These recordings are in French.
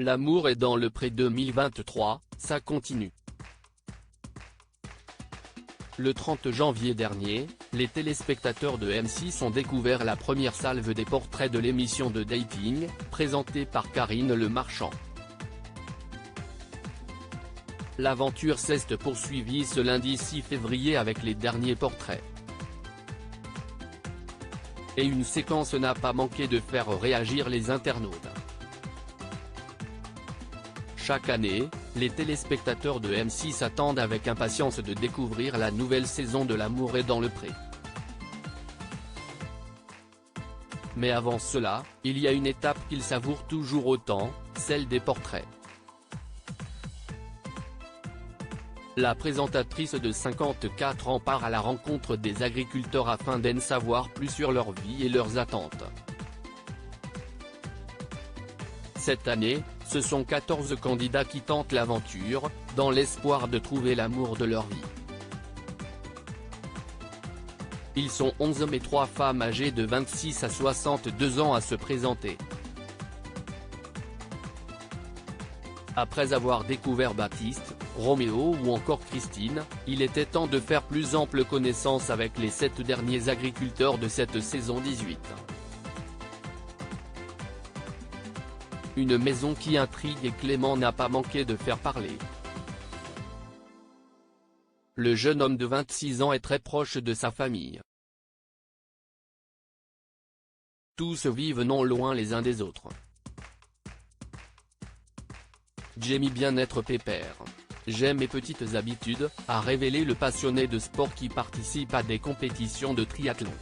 L'amour est dans le pré 2023, ça continue. Le 30 janvier dernier, les téléspectateurs de M6 ont découvert la première salve des portraits de l'émission de dating, présentée par Karine Le Marchand. L'aventure s'est poursuivie ce lundi 6 février avec les derniers portraits. Et une séquence n'a pas manqué de faire réagir les internautes. Chaque année, les téléspectateurs de M6 attendent avec impatience de découvrir la nouvelle saison de L'amour est dans le pré. Mais avant cela, il y a une étape qu'ils savourent toujours autant, celle des portraits. La présentatrice de 54 ans part à la rencontre des agriculteurs afin d'en savoir plus sur leur vie et leurs attentes. Cette année, ce sont 14 candidats qui tentent l'aventure, dans l'espoir de trouver l'amour de leur vie. Ils sont 11 hommes et 3 femmes âgées de 26 à 62 ans à se présenter. Après avoir découvert Baptiste, Roméo ou encore Christine, il était temps de faire plus ample connaissance avec les 7 derniers agriculteurs de cette saison 18. Une maison qui intrigue et Clément n'a pas manqué de faire parler. Le jeune homme de 26 ans est très proche de sa famille. Tous vivent non loin les uns des autres. Jamie bien-être pépère. J'aime mes petites habitudes, a révélé le passionné de sport qui participe à des compétitions de triathlon.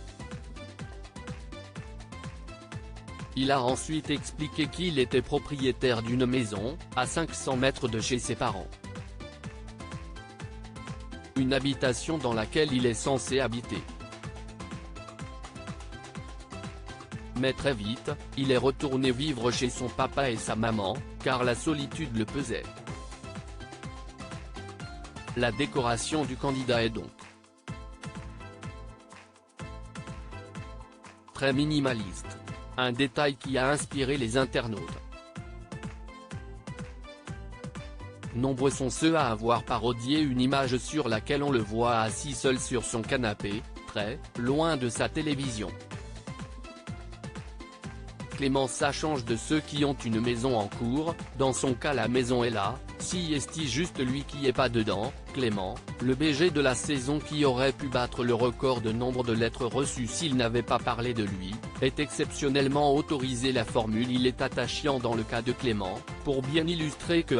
Il a ensuite expliqué qu'il était propriétaire d'une maison, à 500 mètres de chez ses parents. Une habitation dans laquelle il est censé habiter. Mais très vite, il est retourné vivre chez son papa et sa maman, car la solitude le pesait. La décoration du candidat est donc très minimaliste. Un détail qui a inspiré les internautes. Nombreux sont ceux à avoir parodié une image sur laquelle on le voit assis seul sur son canapé, très loin de sa télévision. Clément ça change de ceux qui ont une maison en cours, dans son cas la maison est là, si est juste lui qui est pas dedans. Clément, le BG de la saison qui aurait pu battre le record de nombre de lettres reçues s'il n'avait pas parlé de lui, est exceptionnellement autorisé. La formule il est attachant dans le cas de Clément, pour bien illustrer que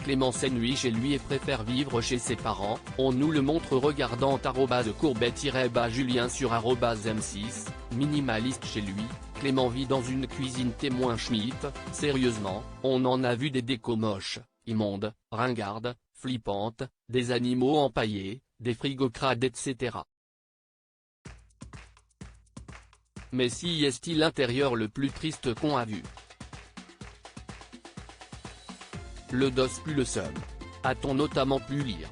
#Clément s'ennuie chez lui et préfère vivre chez ses parents, on nous le montre regardant @courbet-julien sur @m6, minimaliste chez lui. Clément vit dans une cuisine témoin Schmitt, sérieusement, on en a vu des décos moches, immondes, ringardes, flippantes, des animaux empaillés, des frigos crades etc. Mais si est-il l'intérieur le plus triste qu'on a vu? Le dos plus le seum. A-t-on notamment pu lire.